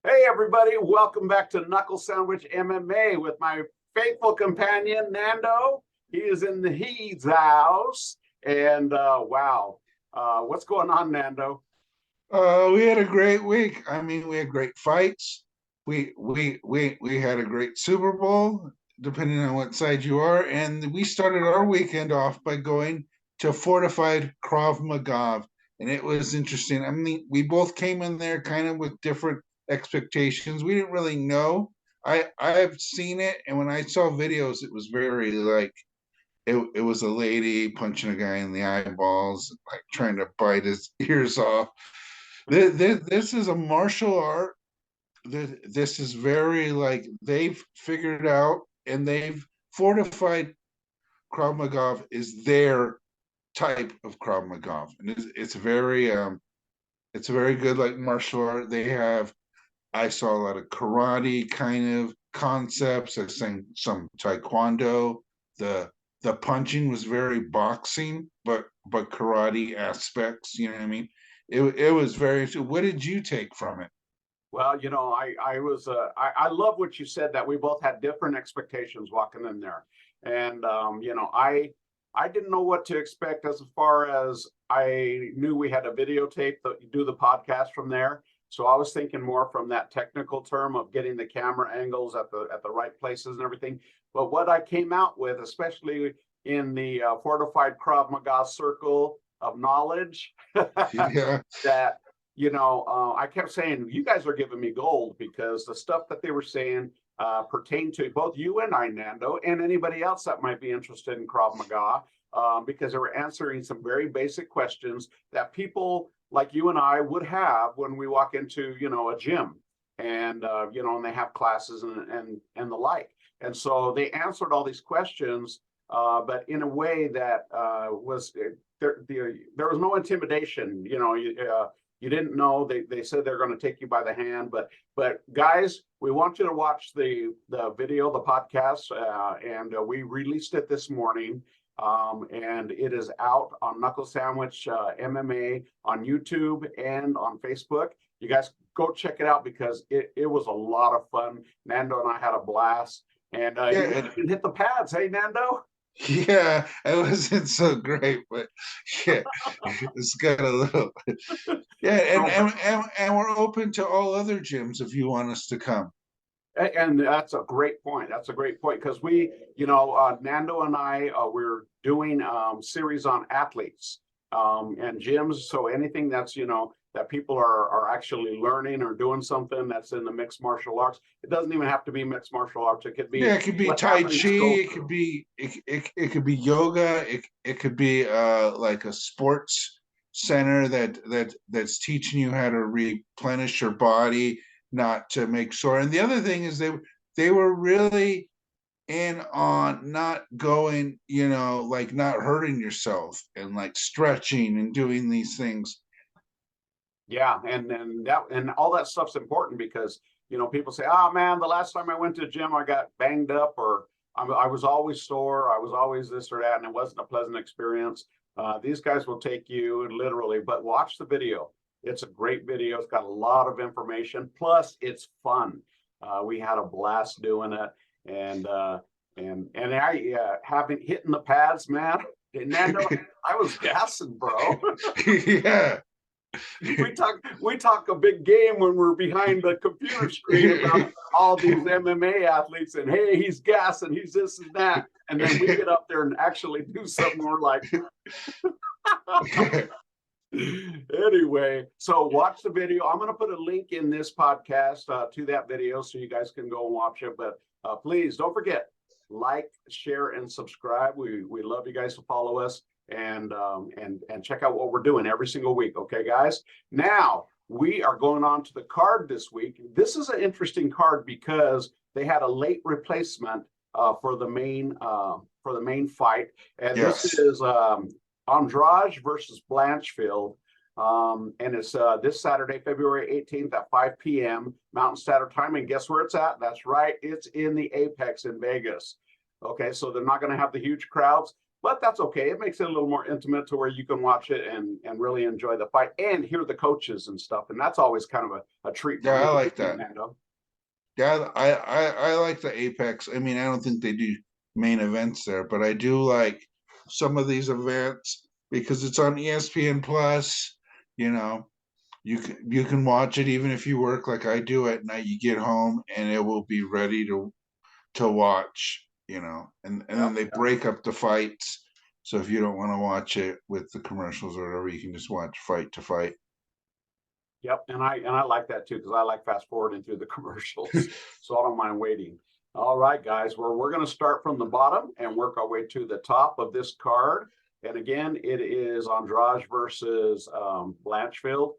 Hey, everybody, welcome back to Knuckle Sandwich MMA with my faithful companion, Nando. He is in his house. And wow, what's going on, Nando? We had a great week. I mean, we had great fights. We had a great Super Bowl, depending on what side you are, and we started our weekend off by going to fortified Krav Maga, and it was interesting. I mean, we both came in there kind of with different expectations. We didn't really know. I've seen it, and when I saw videos, it was very like it was a lady punching a guy in the eyeballs, like trying to bite his ears off. This is a martial art. This is very like they've figured out and they've fortified Krav Maga is their type of Krav Maga, and it's a very good like martial art. I saw a lot of karate kind of concepts. I sang some taekwondo. The the punching was very boxing, but karate aspects. You know what I mean? It was very. What did you take from it? Well, I love what you said that we both had different expectations walking in there. And, I didn't know what to expect as far as I knew we had a videotape that do the podcast from there. So I was thinking more from that technical term of getting the camera angles at the right places and everything. But what I came out with, especially in the fortified Krav Maga circle of knowledge, Yeah, that I kept saying, you guys are giving me gold because the stuff that they were saying pertained to both you and I, Nando, and anybody else that might be interested in Krav Maga, because they were answering some very basic questions that people like you and I would have when we walk into, a gym and, and they have classes and the like. And so they answered all these questions, but in a way that was there was no intimidation. You didn't know. They said they're going to take you by the hand, but guys, we want you to watch the video, the podcast, and we released it this morning, and it is out on Knuckle Sandwich MMA on YouTube and on Facebook. You guys go check it out because it was a lot of fun. Nando and I had a blast, and yeah, you hit the pads, hey Nando? yeah. It wasn't so great, but yeah, it's got a little. Yeah, So, and we're open to all other gyms if you want us to come. and that's a great point. That's a great point because Nando and I, we're doing series on athletes and gyms. So anything that's, that people are actually learning or doing something that's in the mixed martial arts, it doesn't even have to be mixed martial arts. It could Yeah, be it could be what's Tai happening Chi, it could socially. be it could be yoga, it could be like a sports center that's teaching you how to replenish your body, not to make sore. And the other thing is they were really in on not going, like not hurting yourself and like stretching and doing these things. Yeah, and all that stuff's important because people say, "Oh man, the last time I went to the gym, I got banged up, or I was always sore, I was always this or that, and it wasn't a pleasant experience." These guys will take you literally, but watch the video. It's a great video. It's got a lot of information. Plus, it's fun. We had a blast doing it, and I having hitting the pads, man. Nando, I was gassing, bro. Yeah. We talk a big game when we're behind the computer screen about all these MMA athletes and hey, he's gassing, he's this and that, and then we get up there and actually do something. We're like, anyway. So watch the video. I'm going to put a link in this podcast to that video so you guys can go and watch it. But please don't forget, like, share, and subscribe. We love you guys to follow us and check out what we're doing every single week. Okay, guys. Now we are going on to the card this week. This is an interesting card because they had a late replacement for the main fight, and this Yes. is Andrade versus Blanchfield. And it's this Saturday, February 18th at 5 p.m. Mountain Standard Time. And guess where it's at? That's right. It's in the Apex in Vegas. Okay, so they're not going to have the huge crowds. But that's okay. It makes it a little more intimate to where you can watch it and really enjoy the fight and hear the coaches and stuff. And that's always kind of a treat for Yeah, me. I like that. Fernando. Yeah, I like the Apex. I mean, I don't think they do main events there, but I do like some of these events because it's on ESPN Plus. You know, you can watch it even if you work like I do at night. You get home and it will be ready to watch. You know, and then Yep, they yep, break up the fights. So if you don't want to watch it with the commercials or whatever, you can just watch fight to fight. yep. And I like that too because I like fast forwarding through the commercials, so I don't mind waiting. All right, guys. We're going to start from the bottom and work our way to the top of this card. And again, it is Andrade versus Blanchfield.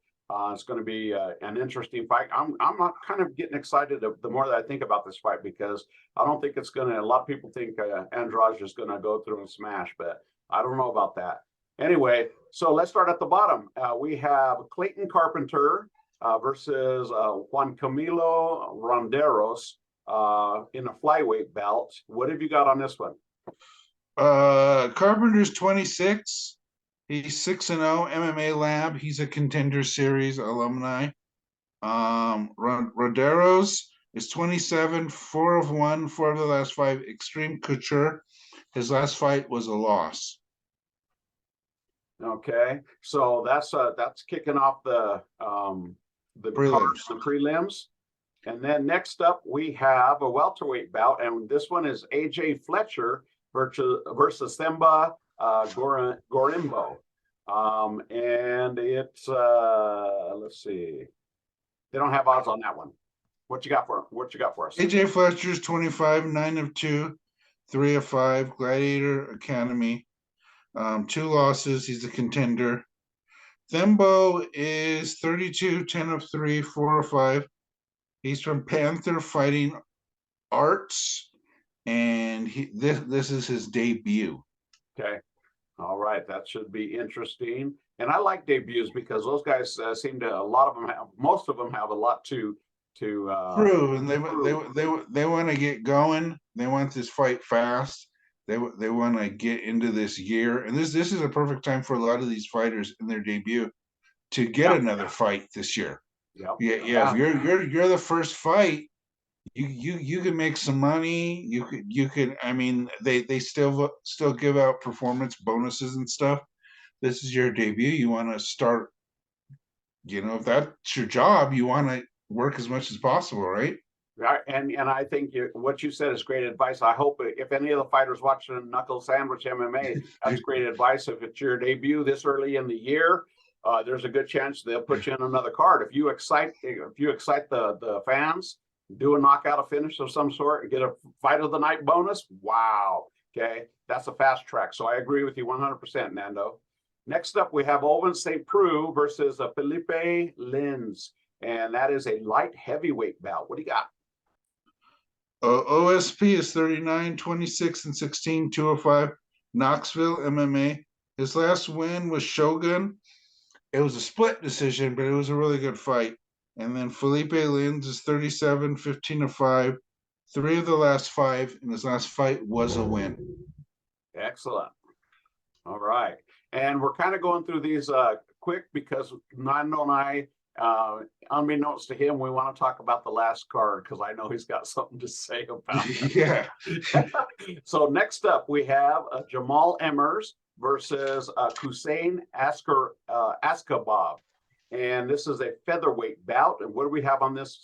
It's going to be an interesting fight. I'm not kind of getting excited the more that I think about this fight because I don't think it's going to. A lot of people think Andrade is going to go through and smash, but I don't know about that. Anyway, so let's start at the bottom. We have Clayton Carpenter versus Juan Camilo Ronderos in a flyweight bout. What have you got on this one? Carpenter's 26. He's 6-0 MMA Lab. He's a Contender Series alumni. Roderos is 27, 4 of 1, 4 of the last 5. Extreme Couture. His last fight was a loss. Okay, so that's kicking off the Prelims. the prelims, and then next up we have a welterweight bout, and this one is AJ Fletcher versus Themba Gorimbo, and it's let's see, they don't have odds on that one. What you got for us? AJ Fletcher's 25, 9 of 2, 3 of 5. Gladiator Academy. 2 losses. He's a contender. Thembo is 32, 10 of 3, 4 of 5. He's from Panther Fighting Arts, and this is his debut. Okay, all right, that should be interesting. And I like debuts because those guys seem to, most of them have a lot to prove, and they want to get going. They want this fight fast. They want to get into this year, and this is a perfect time for a lot of these fighters in their debut to get another fight this year. Yep. Yeah. If you're the first fight, you can make some money. You could. I mean, they still give out performance bonuses and stuff. This is your debut. You want to start. You know, if that's your job, you want to work as much as possible, right? Right, and I think what you said is great advice. I hope if any of the fighters watching Knuckle Sandwich MMA, that's great advice. If it's your debut this early in the year, there's a good chance they'll put you in another card. If you excite the fans, do a knockout, a finish of some sort, and get a fight of the night bonus. Wow, okay, that's a fast track. So I agree with you 100%, Nando. Next up, we have Owen St. Preux versus Felipe Lins, and that is a light heavyweight bout. What do you got? OSP is 39, 26, and 16, 205. Knoxville MMA. His last win was Shogun. It was a split decision, but it was a really good fight. And then Felipe Lins is 37, 15 of 5. 3 of the last 5, and his last fight was a win. Excellent. All right. And we're kind of going through these quick because Nando and I, unbeknownst to him, we want to talk about the last card because I know he's got something to say about it. Yeah. So next up, we have Jamal Emmers versus Hussein Askabov. And this is a featherweight bout. And what do we have on this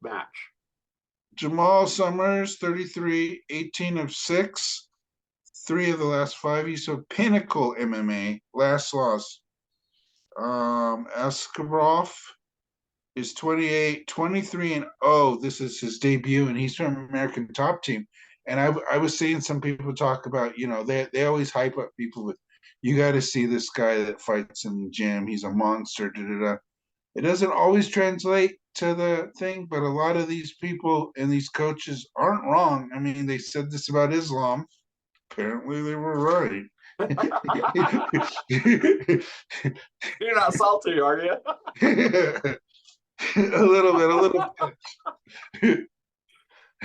match? Jamal Summers, 33, 18 of 6. 3 of the last 5. He's a Pinnacle MMA. Last loss. Askarov is 28, 23 and 0. This is his debut, and he's from American Top Team. And I was seeing some people talk about, you know, they always hype up people with, you got to see this guy that fights in the gym. He's a monster. Da, da, da. It doesn't always translate to the thing, but a lot of these people and these coaches aren't wrong. I mean, they said this about Islam. Apparently, they were right. You're not salty, are you? A little bit.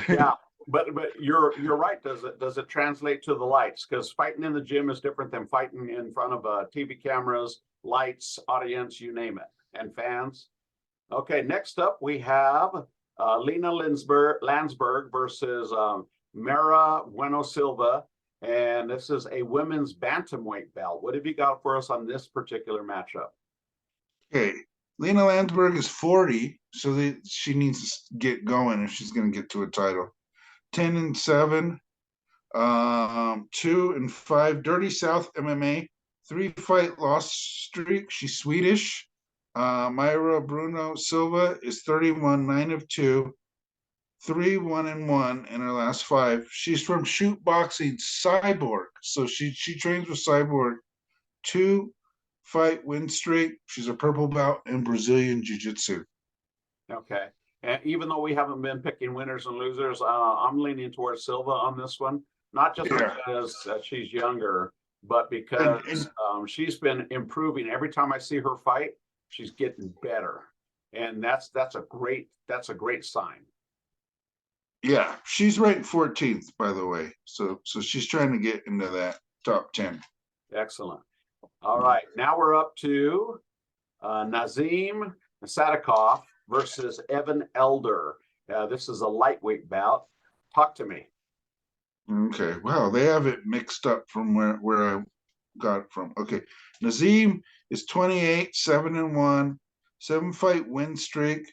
Yeah. But you're right. Does it translate to the lights? Because fighting in the gym is different than fighting in front of TV cameras, lights, audience, you name it, and fans. Okay, next up we have Lena Landsberg versus Mara Bueno Silva, and this is a women's bantamweight bout. What have you got for us on this particular matchup? Okay, Lena Landsberg is 40, so she needs to get going if she's going to get to a title. 10-7, 2-5, Dirty South MMA, 3-fight loss streak. She's Swedish. Myra Bruno Silva is 31, 9-2, 3-1-1 in her last 5. She's from Shoot Boxing Cyborg, so she trains with Cyborg. 2-fight win streak. She's a purple belt in Brazilian Jiu-Jitsu. Okay. And even though we haven't been picking winners and losers, I'm leaning towards Silva on this one. Not just because she's younger, but because she's been improving. Every time I see her fight, she's getting better, and that's a great sign. Yeah, she's ranked 14th, by the way. So she's trying to get into that top 10. Excellent. All right, now we're up to Nazim Sadikov versus Evan Elder. This is a lightweight bout. Talk to me. Okay, wow, they have it mixed up from where I got it from. Okay, Nazim is 28, 7-1, 7-fight win streak.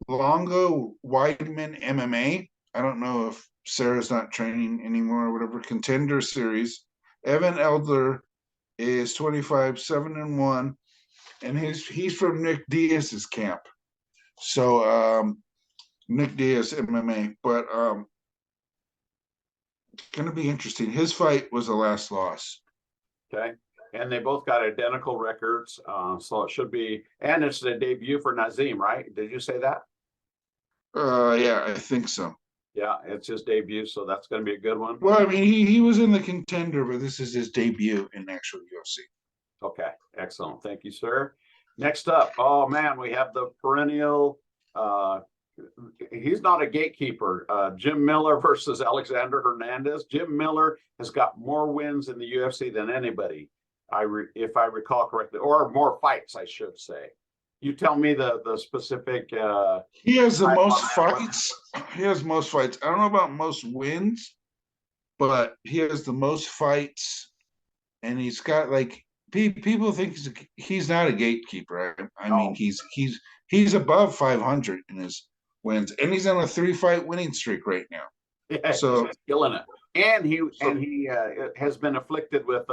Longo Weidman MMA. I don't know if Sarah's not training anymore or whatever. Contender Series. Evan Elder is 25, 7-1, and he's from Nick Diaz's camp. So Nick Diaz MMA, but it's going to be interesting. His fight was the last loss. Okay, and they both got identical records, so it should be. And it's the debut for Nazim, right? Did you say that? Yeah, I think so. Yeah, it's his debut, so that's going to be a good one. Well, I mean, he was in the Contender, but this is his debut in actual UFC. Okay, excellent. Thank you, sir. Next up, oh man, we have the perennial. He's not a gatekeeper. Jim Miller versus Alexander Hernandez. Jim Miller has got more wins in the UFC than anybody, if I recall correctly, or more fights, I should say. You tell me the specific. He has the most fights. He has most fights. I don't know about most wins, but he has the most fights, and he's got like people think he's not a gatekeeper. I mean, he's above 500 in his wins, and he's on a 3-fight winning streak right now. Yeah, so he's killing it, and he has been afflicted with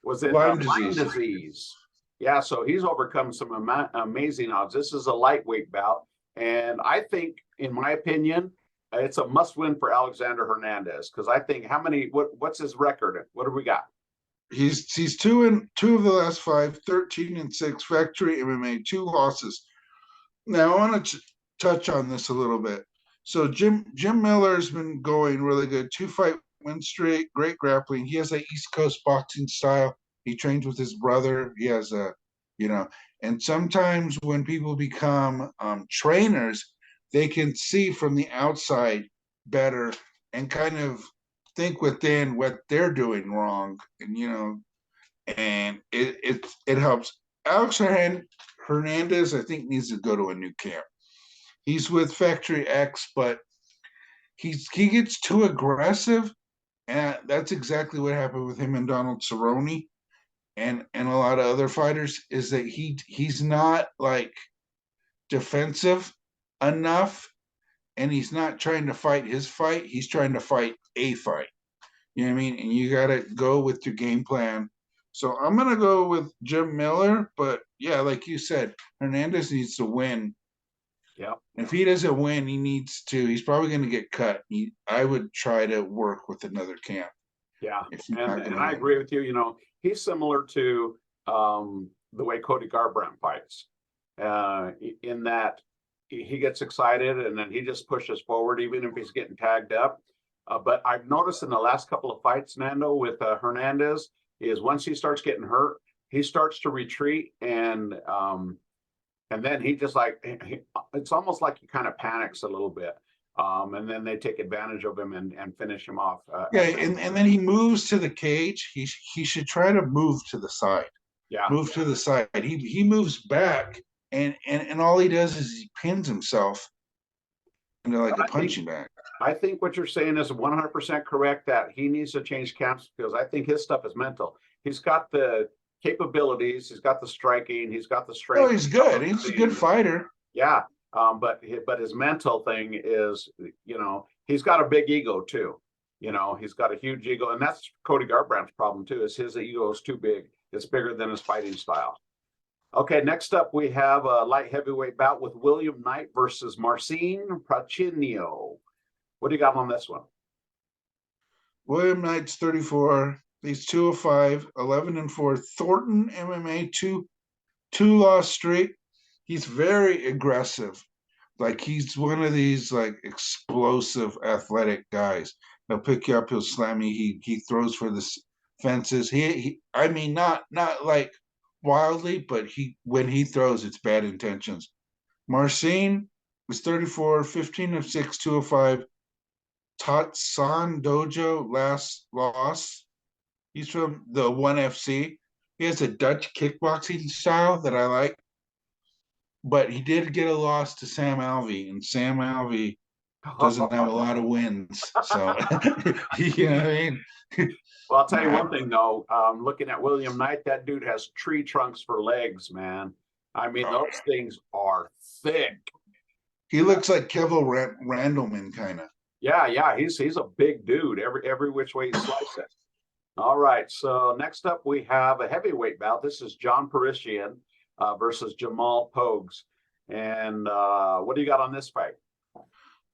Lyme disease. Yeah, so he's overcome some amazing odds. This is a lightweight bout, and I think, in my opinion, it's a must-win for Alexander Hernandez, because I think what's his record? What have we got? He's 2 of the last 5, 13-6, factory MMA, 2 losses. Now I want to touch on this a little bit. So Jim Miller's been going really good. 2-fight win streak, great grappling. He has that East Coast boxing style. He trains with his brother. He has and sometimes when people become trainers, they can see from the outside better and kind of think within what they're doing wrong, and it helps. Alex Hernandez, I think, needs to go to a new camp. He's with Factory X, but he gets too aggressive, and that's exactly what happened with him and Donald Cerrone. And a lot of other fighters, is that he's not like defensive enough, and he's not trying to fight his fight. He's trying to fight a fight. You know what I mean? And you got to go with your game plan. So I'm going to go with Jim Miller, but yeah, like you said, Hernandez needs to win. Yeah. If he doesn't win, he's probably going to get cut. I would try to work with another camp. Yeah, and I agree with you. He's similar to the way Cody Garbrandt fights, in that he gets excited and then he just pushes forward, even if he's getting tagged up. But I've noticed in the last couple of fights, Nando, with Hernandez, is once he starts getting hurt, he starts to retreat, and then he just it's almost like he kind of panics a little bit. And then they take advantage of him and finish him off. Yeah, and then he moves to the cage. He should try to move to the side. Yeah. Move to the side. He moves back, and all he does is he pins himself into like a punching bag. I think what you're saying is 100% correct, that he needs to change camps, because I think his stuff is mental. He's got the capabilities, he's got the striking, he's got the strength. Oh, he's good. He's a good fighter. Yeah. But his mental thing is, he's got a big ego too. He's got a huge ego, and that's Cody Garbrandt's problem too, is his ego is too big. It's bigger than his fighting style. Okay, next up we have a light heavyweight bout with William Knight versus Marcin Prachnio. What do you got on this one? William Knight's 34. He's 205, 11-4. Thornton MMA, two-loss streak. He's very aggressive. Like, he's one of these like explosive athletic guys. He'll pick you up, he'll slam you. He throws for the fences. I mean, not like wildly, but when he throws, it's bad intentions. Marcin was 34, 15-6, 205. Tatsan Dojo last loss. He's from the ONE FC. He has a Dutch kickboxing style that I like. But he did get a loss to Sam Alvey, and Sam Alvey doesn't have a lot of wins. So, you know what I mean? Well, I'll tell you one thing, though. Looking at William Knight, that dude has tree trunks for legs, man. I mean, those things are thick. He looks like Kevin Randleman, kind of. Yeah, he's a big dude. Every which way you slice it. All right, so next up we have a heavyweight bout. This is John Parishian versus Jamal Pogues. And what do you got on this fight?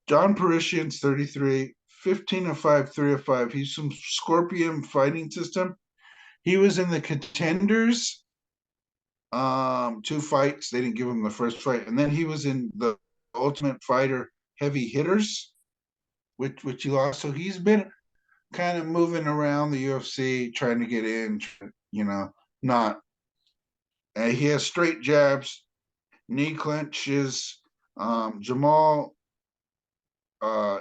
John Parishian's 33, 15-5, 3-5. He's from Scorpion Fighting System. He was in the Contenders, 2 fights. They didn't give him the first fight. And then he was in the Ultimate Fighter Heavy Hitters, which he lost. So he's been kind of moving around the UFC, trying to get in, not. He has straight jabs, knee clenches. Jamal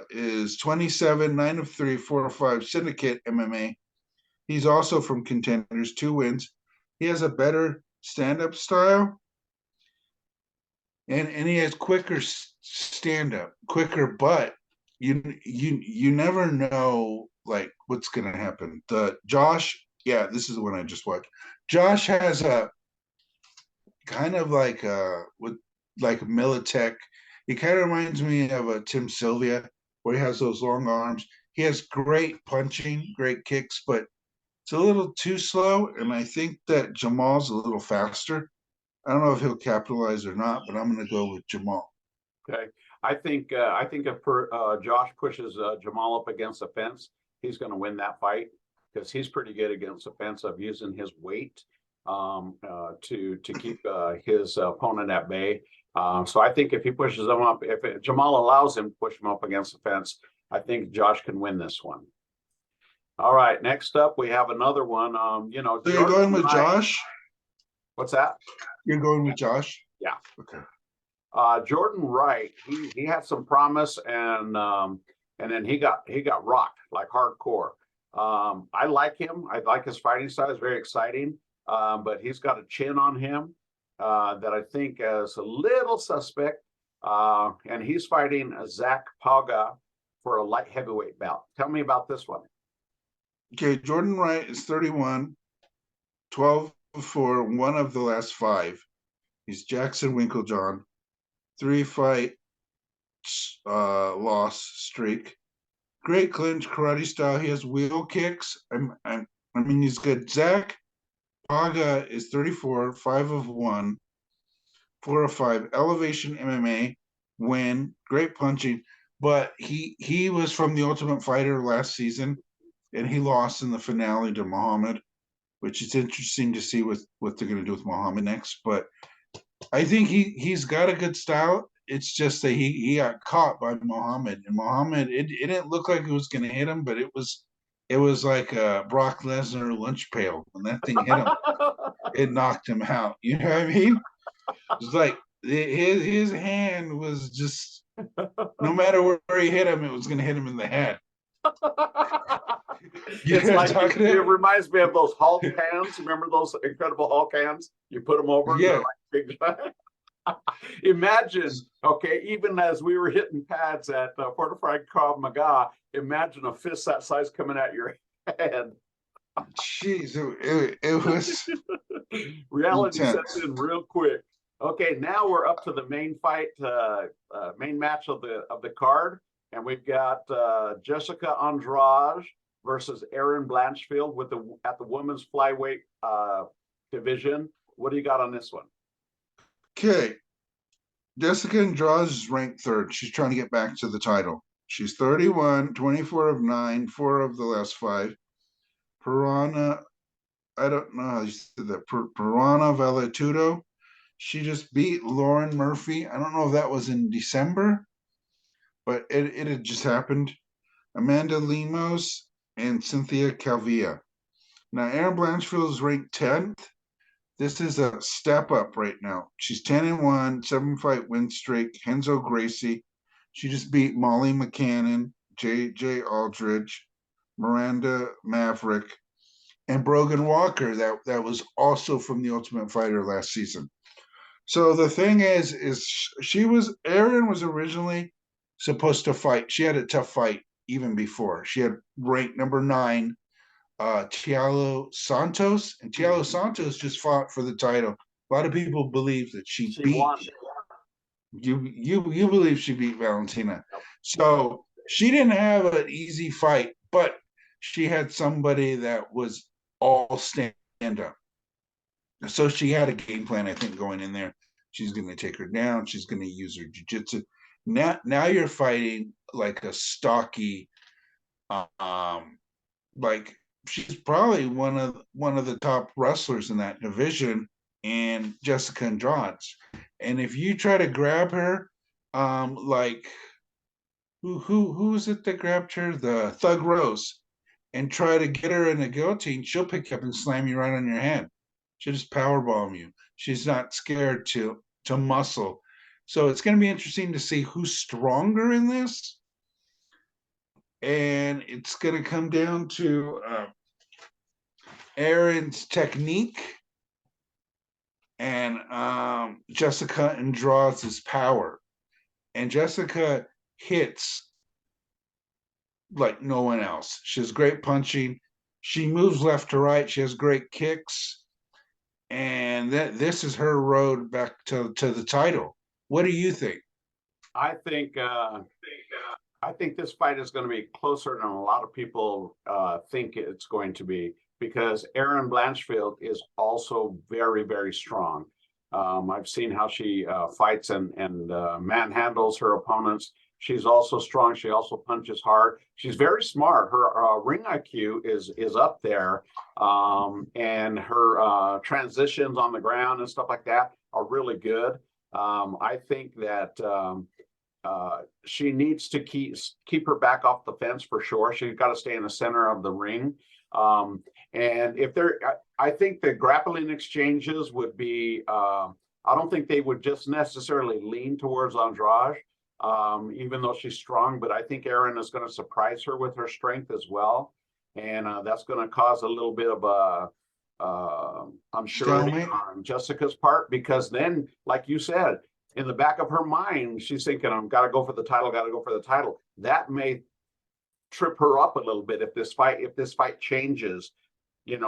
is 27, 9-3, 4-5, Syndicate MMA. He's also from Contenders, 2 wins. He has a better stand-up style, and he has quicker stand-up, but you never know like what's gonna happen. Josh, this is the one I just watched. Josh has a kind of like with like Militech. He kind of reminds me of a Tim Sylvia, where he has those long arms. He has great punching, great kicks, but it's a little too slow. And I think that Jamal's a little faster. I don't know if he'll capitalize or not, but I'm going to go with Jamal. Okay, I think if Josh pushes Jamal up against the fence, he's going to win that fight, because he's pretty good against the fence of using his weight to keep his opponent at bay. So I think if he pushes him up, if Jamal allows him to push him up against the fence, I think Josh can win this one. All right, next up we have another one. So you're going with Josh? What's that? You're going with Josh? Yeah. Okay. Jordan Wright, he had some promise, and then he got rocked like hardcore. I like him. I like his fighting style. It's very exciting. But he's got a chin on him that I think is a little suspect. And he's fighting Zach Pauga for a light heavyweight bout. Tell me about this one. Okay, Jordan Wright is 31, 12-4, one of the last 5. He's Jackson Winklejohn, 3-fight loss streak. Great clinch, karate style. He has wheel kicks. I mean, he's good. Zach Pauga is 34, 5-1, 4-5. Elevation MMA win. Great punching. But he was from the Ultimate Fighter last season, and he lost in the finale to Muhammad, which is interesting to see what they're going to do with Muhammad next. But I think he's got a good style. It's just that he got caught by Muhammad, and Muhammad, it didn't look like it was going to hit him, but it was like a Brock Lesnar lunch pail. When that thing hit him, it knocked him out. You know what I mean? It's like his hand was just No matter where he hit him, it was going to hit him in the head. You It's know what like I'm talking it about? reminds me of those Hulk hands. Remember those Incredible Hulk hands? You put them over and they're Yeah. like big. Imagine, okay, even as we were hitting pads at Fortified Krav Maga, imagine a fist that size coming at your head. Jeez, it was Reality sets intense. in real quick. Okay, now we're up to the main fight, main match of the card, and we've got Jessica Andrade versus Erin Blanchfield with the at the women's flyweight division. What do you got on this one? Okay. Jessica Andrade is ranked third. She's trying to get back to the title. She's 31, 24 of 9, 4 of the last 5. Piranha, I don't know how you said that. Piranha Valetudo. She just beat Lauren Murphy. I don't know if that was in December, but it had just happened. Amanda Lemos and Cynthia Calvia. Now, Erin Blanchfield is ranked 10th. This is a step up right now. She's 10-1, 7-fight win streak. Henzo Gracie. She just beat Molly McCannon, J.J. Aldridge, Miranda Maverick, and Brogan Walker. That was also from the Ultimate Fighter last season. So the thing is Erin was originally supposed to fight. She had a tough fight even before. She had ranked number 9 Tiago Santos, and Tiago Santos just fought for the title. A lot of people believe that she beat Won. you believe she beat Valentina. So she didn't have an easy fight, but she had somebody that was all stand up. So she had a game plan, I think, going in there. She's going to take her down. She's going to use her jiu-jitsu. Now you're fighting like a stocky, like she's probably one of the top wrestlers in that division, and Jessica Andrade. And if you try to grab her, like who is it that grabbed her? The Thug Rose, and try to get her in a guillotine, she'll pick you up and slam you right on your head. She'll just powerbomb you. She's not scared to muscle. So it's going to be interesting to see who's stronger in this. And it's going to come down to Erin's technique and Jessica Andrade's power. And Jessica hits like no one else. She has great punching. She moves left to right. She has great kicks. And this is her road back to the title. What do you think? I think this fight is going to be closer than a lot of people think it's going to be because Erin Blanchfield is also very, very strong. I've seen how she fights and manhandles her opponents. She's also strong. She also punches hard. She's very smart. Her ring IQ is up there, and her transitions on the ground and stuff like that are really good. I think that she needs to keep her back off the fence for sure. She's got to stay in the center of the ring. And if I think the grappling exchanges would be. I don't think they would just necessarily lean towards Andrade, even though she's strong. But I think Erin is going to surprise her with her strength as well, and that's going to cause a little bit of a unsurety on Jessica's part because then, like you said, in the back of her mind, she's thinking, "I've got to go for the title. Got to go for the title." That may trip her up a little bit if this fight changes,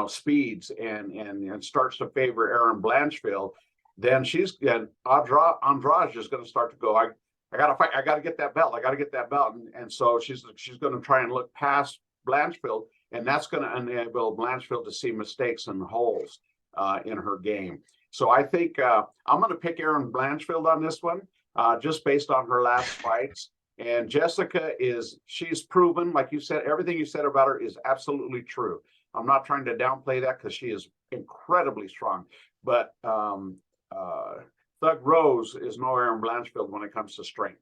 speeds and starts to favor Erin Blanchfield. Then Andrade is going to start to go. I got to fight. I got to get that belt. I got to get that belt. And so she's going to try and look past Blanchfield, and that's going to enable Blanchfield to see mistakes and holes in her game. So I think I'm going to pick Erin Blanchfield on this one, just based on her last fights. And Jessica she's proven, like you said, everything you said about her is absolutely true. I'm not trying to downplay that because she is incredibly strong. But Thug Rose is no Erin Blanchfield when it comes to strength.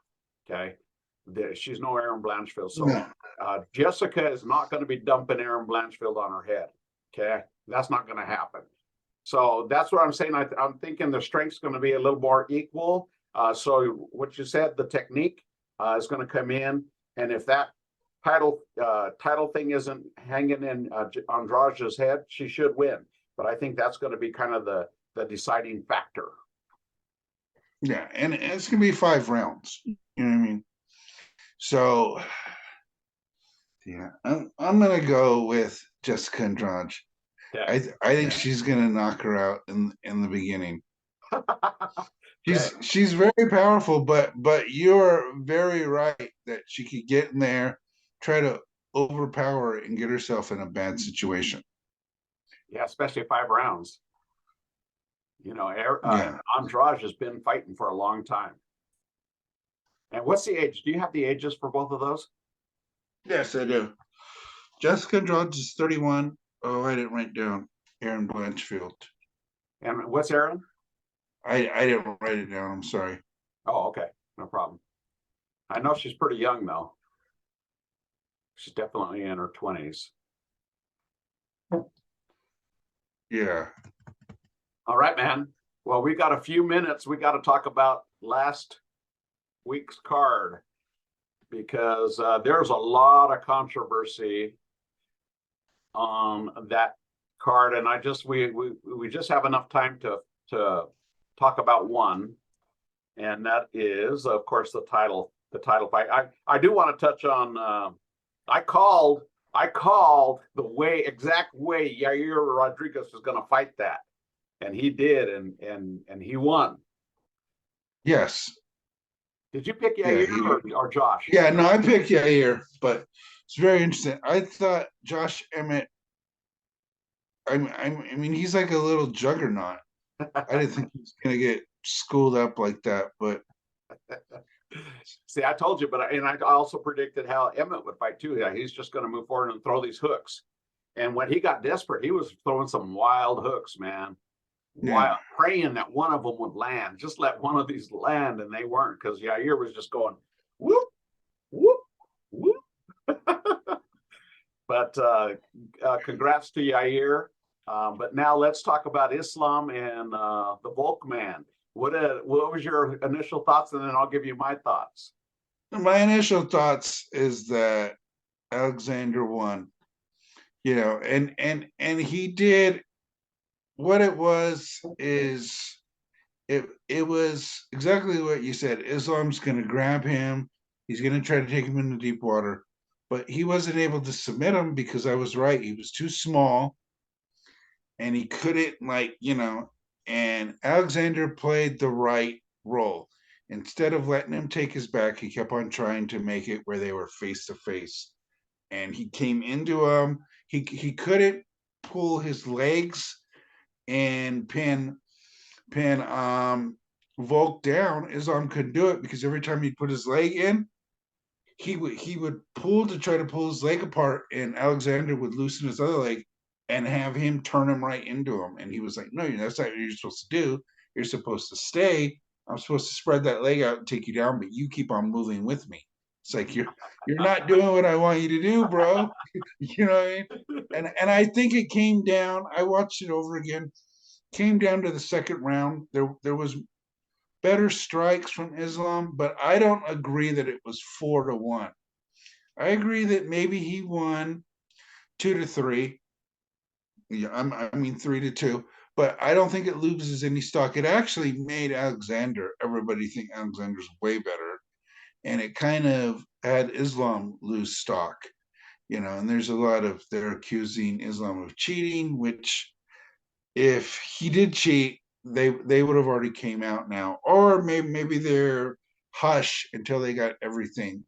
Okay. She's no Erin Blanchfield. So Jessica is not going to be dumping Erin Blanchfield on her head. Okay. That's not going to happen. So that's what I'm saying. I'm thinking the strength's going to be a little more equal. So what you said, the technique, is going to come in, and if that title thing isn't hanging in Andrade's head, she should win. But I think that's going to be kind of the deciding factor. Yeah, and it's gonna be 5 rounds. You know what I mean? So yeah, I'm gonna go with Jessica Andrade. Okay. I think she's gonna knock her out in the beginning. Okay. She's very powerful, but you're very right that she could get in there, try to overpower it, and get herself in a bad situation. Yeah, especially 5 rounds. You know, Yeah. Andrade has been fighting for a long time. And what's the age? Do you have the ages for both of those? Yes, I do. Jessica Andrade is 31. Oh, I didn't write down Aaron Blanchfield. And what's Aaron? I didn't write it down. I'm sorry. Oh, okay. No problem. I know she's pretty young, though. She's definitely in her 20s. Yeah. All right, man. Well, we got a few minutes. We got to talk about last week's card because there's a lot of controversy on that card, and we just have enough time to talk about one, and that is, of course, the title fight. I do want to touch on. I called the exact way Yair Rodriguez was going to fight that, and he did, and he won. Yes. Did you pick Yeah, Yair or Josh? Yeah, no, I picked Yair, but it's very interesting. I thought Josh Emmett. I mean, he's like a little juggernaut. I didn't think he was gonna get schooled up like that, but See, I told you, but I also predicted how Emmett would fight too. Yeah, he's just going to move forward and throw these hooks. And when he got desperate, he was throwing some wild hooks, man. Wild, praying that one of them would land. Just let one of these land, and they weren't, because Yair was just going whoop, whoop, whoop. But congrats to Yair. But now let's talk about Islam and the Volk man. What was your initial thoughts, and then I'll give you my thoughts. my initial thoughts is that Alexander won. You know, and he did what it was is it was exactly what you said. Islam's gonna grab him, he's gonna try to take him into deep water, but he wasn't able to submit him because I was right. He was too small and he couldn't, like, and Alexander played the right role. Instead of letting him take his back, he kept on trying to make it where they were face to face. And he came into him. He couldn't pull his legs and pin Volk down. Islam couldn't do it because every time he'd put his leg in, he would pull to try to pull his leg apart, and Alexander would loosen his other leg and have him turn him right into him. And he was like, "No, that's not what you're supposed to do. You're supposed to stay. I'm supposed to spread that leg out and take you down, but you keep on moving with me." It's like you're not doing what I want you to do, bro. You know what I mean? And I think it came down. I watched it over again. Came down to the second round. There was better strikes from Islam, but I don't agree that it was 4-1. I agree that maybe he won 2-3. Yeah, I mean 3-2, but I don't think it loses any stock. It actually made everybody think Alexander's way better, and it kind of had Islam lose stock, and there's a lot of they're accusing Islam of cheating, which if he did cheat, they would have already came out now, or maybe they're hush until they got everything.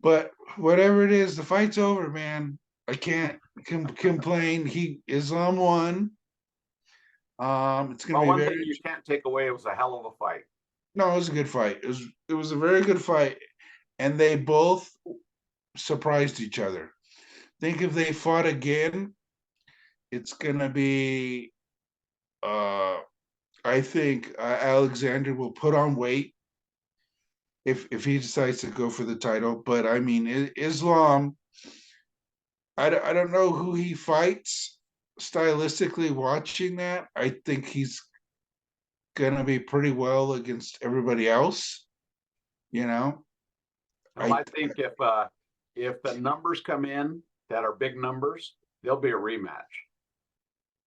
But whatever it is, the fight's over, man. I can't complain. Islam won. It's gonna Well, be one very. thing you can't take away, it was a hell of a fight. No, it was a good fight. It was a very good fight, and they both surprised each other. Think if they fought again, it's gonna be. I think Alexander will put on weight if he decides to go for the title. But I mean, Islam. I don't know who he fights stylistically. Watching that, I think he's gonna be pretty well against everybody else. you know. Well, I think if the numbers come in that are big numbers, there'll be a rematch.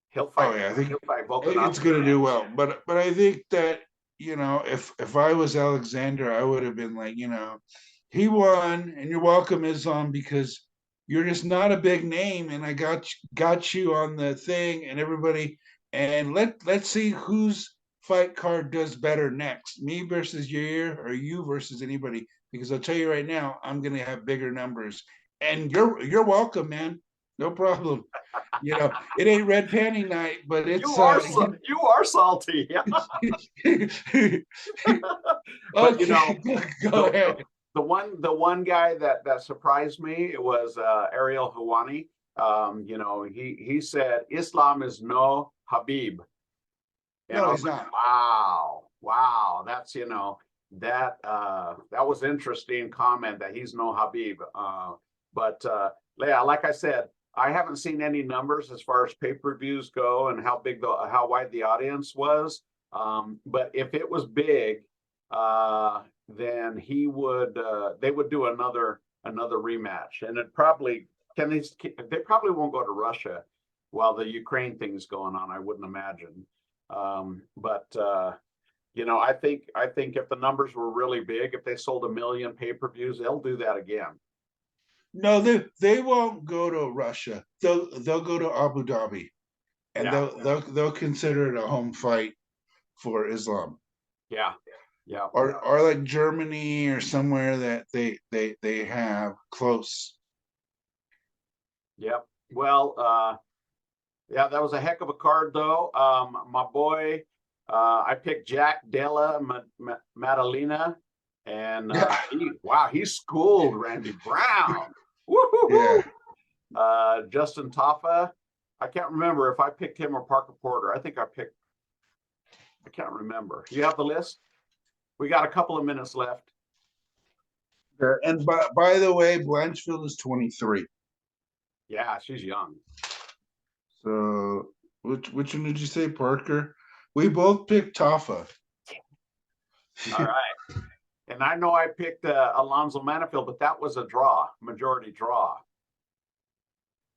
He'll fight. Oh yeah, He'll fight I think it's Volkanovski gonna do next. well. But I think that, if I was Alexander, I would have been like, he won, and you're welcome, Islam, because you're just not a big name, and I got you on the thing, and everybody, and let's see whose fight card does better next, me versus Yair, or you versus anybody. Because I'll tell you right now, I'm gonna have bigger numbers, and you're welcome, man. No problem. It ain't red panty night, but it's You are salty. Yeah. But okay. Go ahead. The one guy that surprised me was Ariel Hawani. He said Islam is no Habib. And No, I he's was like, not. wow, that's that was interesting comment that he's no Habib. But yeah, like I said, I haven't seen any numbers as far as pay-per-views go and how wide the audience was. But if it was big, then they would do another rematch, and they probably won't go to Russia while the Ukraine thing's going on. I wouldn't imagine. But I think if the numbers were really big, if they sold 1 million pay-per-views, they'll do that again. No, they won't go to Russia. They'll go to Abu Dhabi, and Yeah. they'll consider it a home fight for Islam. Yeah. Yeah. Or like Germany or somewhere that they have close. Yep. Well, yeah, that was a heck of a card, though. My boy, I picked Jack Della Maddalena, and he schooled Randy Brown. Woo-hoo-hoo! Yeah. Justin Taffa, I can't remember if I picked him or Parker Porter. I can't remember. You have the list? We got a couple of minutes left. And by the way, Blanchfield is 23. Yeah, she's young. So which one did you say, Parker? We both picked Taffa. All right. And I know I picked Alonzo Manifield, but that was a majority draw.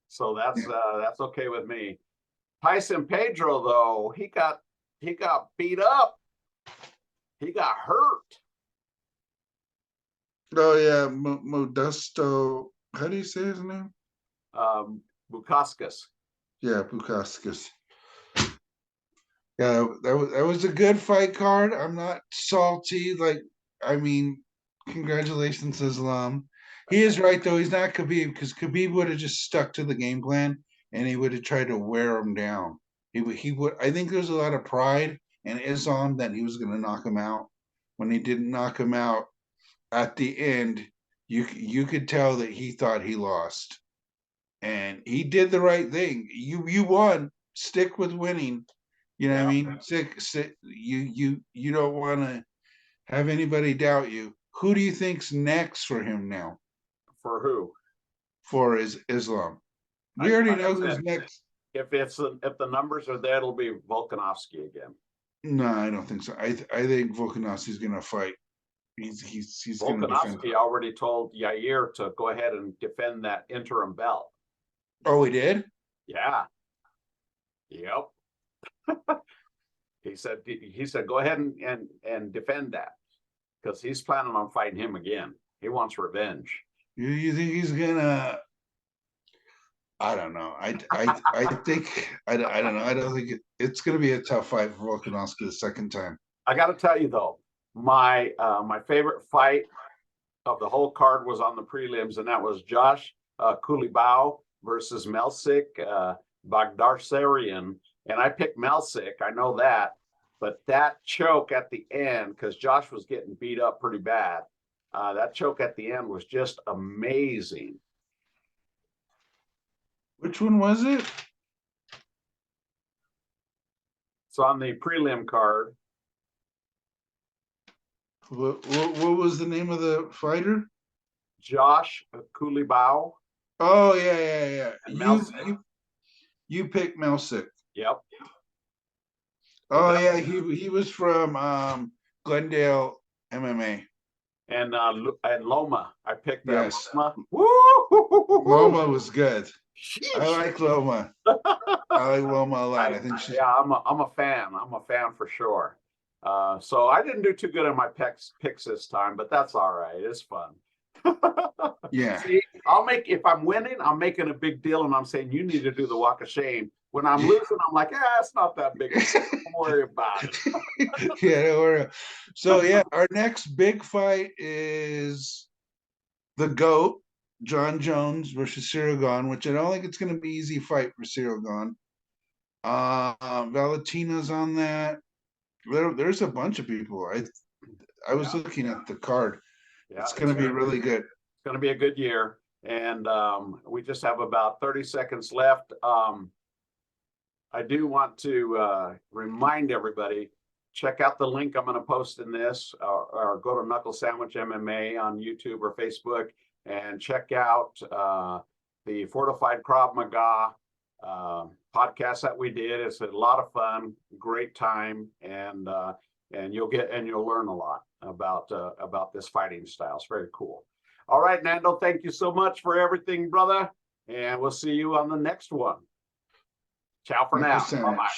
So that's okay with me. Tyson Pedro, though, he got beat up. He got hurt. Oh yeah, Modesto. How do you say his name? Bukauskas. Yeah, Bukauskas. Yeah, that was a good fight card. I'm not salty. Congratulations, Islam. He is right though. He's not Khabib, because Khabib would have just stuck to the game plan and he would have tried to wear him down. He would. I think there's a lot of pride in Islam that he was going to knock him out. When he didn't knock him out at the end, you could tell that he thought he lost, and he did the right thing. You won. Stick with winning. You know what I mean? You don't want to have anybody doubt you. Who do you think's next for him now? For who? For Islam. We already know who's next. If the numbers are there, it'll be Volkanovski again. No, I don't think so. I think Volkanovski's going to fight. He's going to defend. Volkanovski already told Yair to go ahead and defend that interim belt. Oh, he did? Yeah. Yep. He said go ahead and defend that, because he's planning on fighting him again. He wants revenge. You think he's gonna? I don't know. I think I don't know. I don't think it's gonna be a tough fight for Volkanovski the second time. I got to tell you though, my favorite fight of the whole card was on the prelims, and that was Josh Kulibau versus Melsik Bagdarsarian. And I picked Melsik, I know that, but that choke at the end, because Josh was getting beat up pretty bad, that choke at the end was just amazing. Which one was it? It's on the prelim card. What was the name of the fighter? Josh Kulibau. Oh yeah. And you picked Melsik. Yep. Oh yeah, he was from Glendale MMA. and Loma. I picked Yes. Loma. Woo! Loma was good. I Sheesh. like Loma. I like Loma a lot. I think she's Yeah, I'm a fan. I'm a fan for sure. So I didn't do too good on my picks this time, but that's all right. It's fun. yeah. See, if I'm winning, I'm making a big deal, and I'm saying you need to do the walk of shame. When I'm losing, I'm like, it's not that big. Don't worry about it. Yeah, don't worry. So yeah, our next big fight is the GOAT, John Jones versus Cyril Gahn, which I don't think it's going to be easy fight for Cyril Gahn. Valentina's on that. There's a bunch of people. I was looking at the card. Yeah, it's going to be really good. It's going to be a good year, and we just have about 30 seconds left. I do want to remind everybody, check out the link I'm going to post in this, or go to Knuckle Sandwich MMA on YouTube or Facebook, and check out the Fortified Krav Maga podcast that we did. It's a lot of fun, great time, and you'll learn a lot about this fighting style. It's very cool. All right, Nando, thank you so much for everything, brother, and we'll see you on the next one. Ciao for now. Bye-bye.